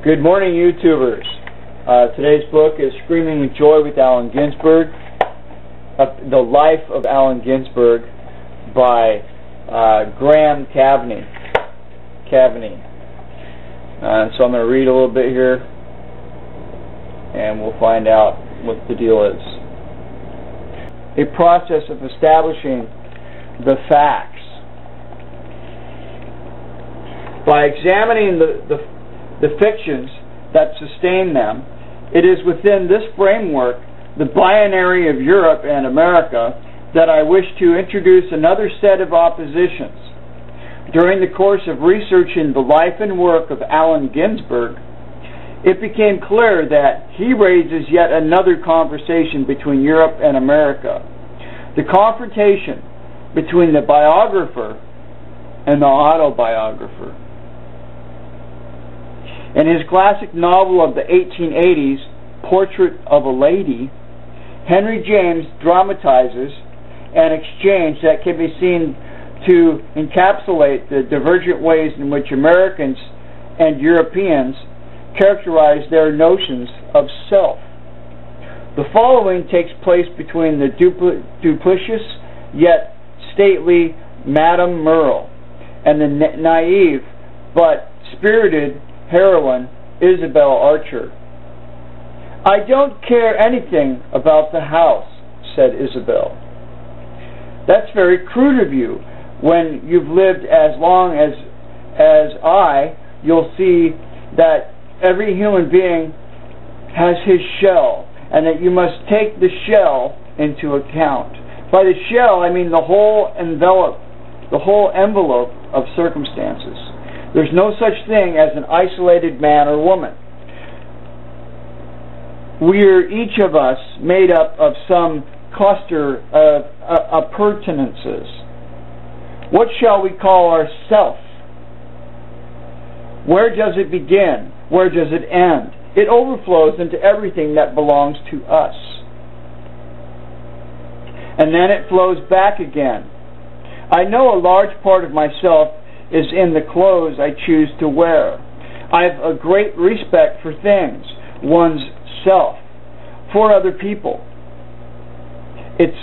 Good morning, YouTubers. Today's book is Screaming with Joy with Allen Ginsberg, The Life of Allen Ginsberg by Graham Caveney. So I'm going to read a little bit here, and we'll find out what the deal is. A process of establishing the facts. By examining the fictions that sustain them, it is within this framework, the binary of Europe and America, that I wish to introduce another set of oppositions. During the course of researching the life and work of Allen Ginsberg, it became clear that he raises yet another conversation between Europe and America. The confrontation between the biographer and the autobiographer. In his classic novel of the 1880s, Portrait of a Lady, Henry James dramatizes an exchange that can be seen to encapsulate the divergent ways in which Americans and Europeans characterize their notions of self. The following takes place between the duplicitous yet stately Madame Merle and the naive but spirited heroine Isabel Archer. "I don't care anything about the house," said Isabel. "That's very crude of you. When you've lived as long as I, you'll see that every human being has his shell, and that you must take the shell into account. By the shell, I mean the whole envelope of circumstances. There's no such thing as an isolated man or woman. We're each of us made up of some cluster of appurtenances. What shall we call our self? Where does it begin? Where does it end? It overflows into everything that belongs to us. And then it flows back again. I know a large part of myself is in the clothes I choose to wear. I've a great respect for things, one's self, for other people. It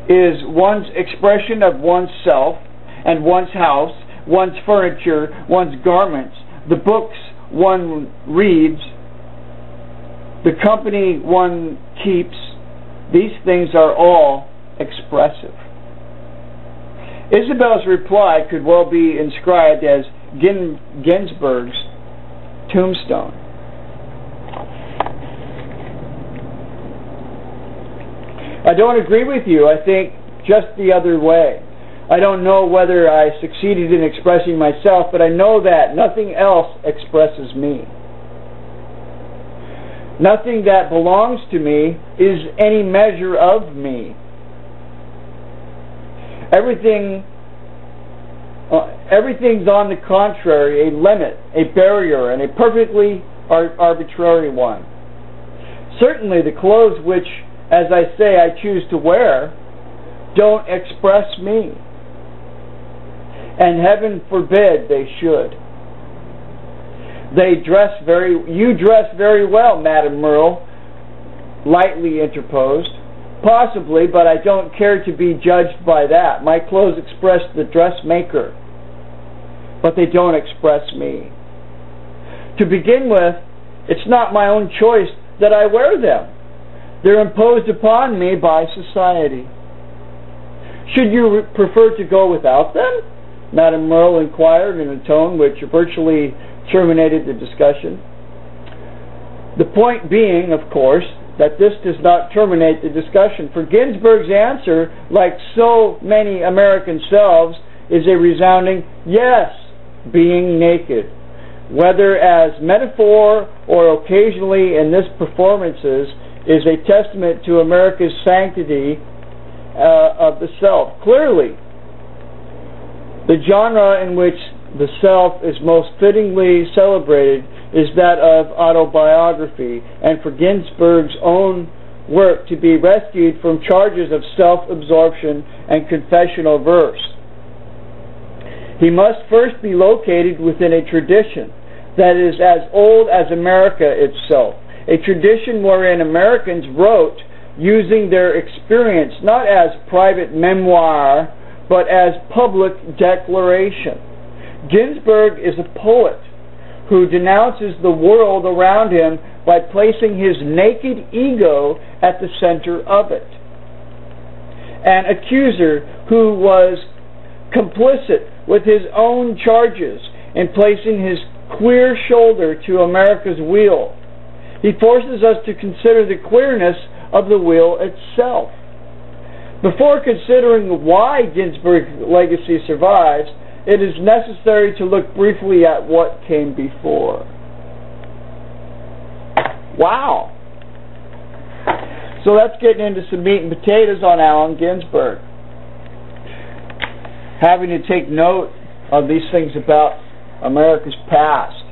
is one's expression of one's self and one's house, one's furniture, one's garments, the books one reads, the company one keeps. These things are all expressive." Isabel's reply could well be inscribed as Ginsberg's tombstone. "I don't agree with you. I think just the other way. I don't know whether I succeeded in expressing myself, but I know that nothing else expresses me. Nothing that belongs to me is any measure of me. Everything's on the contrary, a limit, a barrier, and a perfectly arbitrary one. Certainly the clothes which, as I say, I choose to wear, don't express me. And heaven forbid they should. You dress very well, Madame Merle," lightly interposed. "Possibly, but I don't care to be judged by that. My clothes express the dressmaker, but they don't express me. To begin with, it's not my own choice that I wear them. They're imposed upon me by society." "Should you prefer to go without them?" Madame Merle inquired in a tone which virtually terminated the discussion. The point being, of course, that this does not terminate the discussion, for Ginsberg's answer, like so many American selves, is a resounding yes, being naked, whether as metaphor or occasionally in this performances, is a testament to America's sanctity of the self. Clearly, the genre in which the self is most fittingly celebrated is that of autobiography, and for Ginsberg's own work to be rescued from charges of self-absorption and confessional verse. He must first be located within a tradition that is as old as America itself, a tradition wherein Americans wrote using their experience not as private memoir, but as public declaration. Ginsberg is a poet who denounces the world around him by placing his naked ego at the center of it. An accuser who was complicit with his own charges in placing his queer shoulder to America's wheel. He forces us to consider the queerness of the wheel itself. Before considering why Ginsberg's legacy survives, it is necessary to look briefly at what came before. Wow! So let's get into some meat and potatoes on Allen Ginsberg. Having to take note of these things about America's past,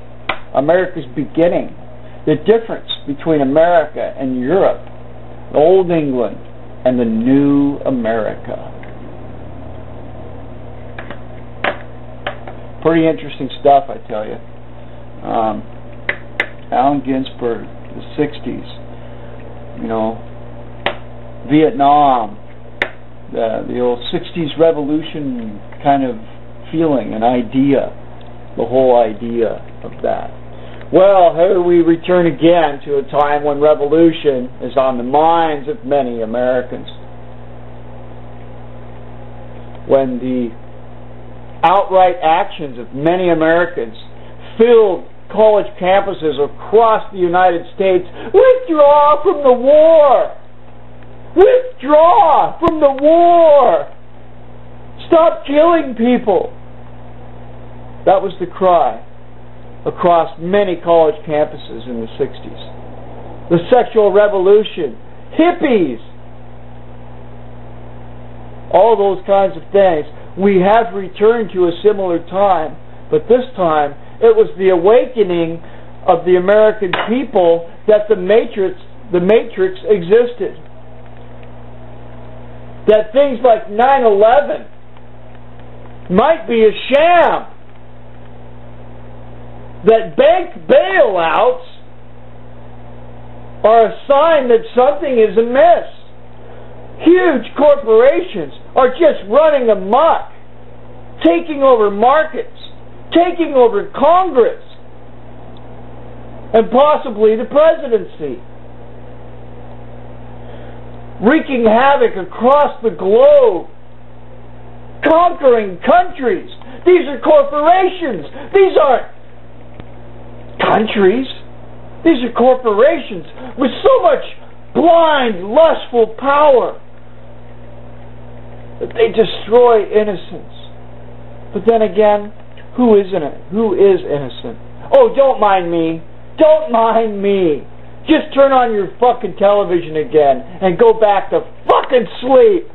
America's beginning, the difference between America and Europe, Old England, and the New America. Pretty interesting stuff, I tell you. Allen Ginsberg, the 60s, you know, Vietnam, the old 60s revolution kind of feeling, an idea, the whole idea of that. Well, here we return again to a time when revolution is on the minds of many Americans. When the outright actions of many Americans filled college campuses across the United States. Withdraw from the war! Withdraw from the war! Stop killing people! That was the cry across many college campuses in the 60s. The sexual revolution, hippies, all those kinds of things. We have returned to a similar time, but this time it was the awakening of the American people that the matrix existed. That things like 9/11 might be a sham. That bank bailouts are a sign that something is amiss. Huge corporations are just running amok, taking over markets, taking over Congress, and possibly the presidency, wreaking havoc across the globe, conquering countries. These are corporations. These aren't countries. These are corporations with so much blind, lustful power that they destroy innocence. But then again, who is innocent? Oh, don't mind me. Don't mind me. Just turn on your fucking television again and go back to fucking sleep.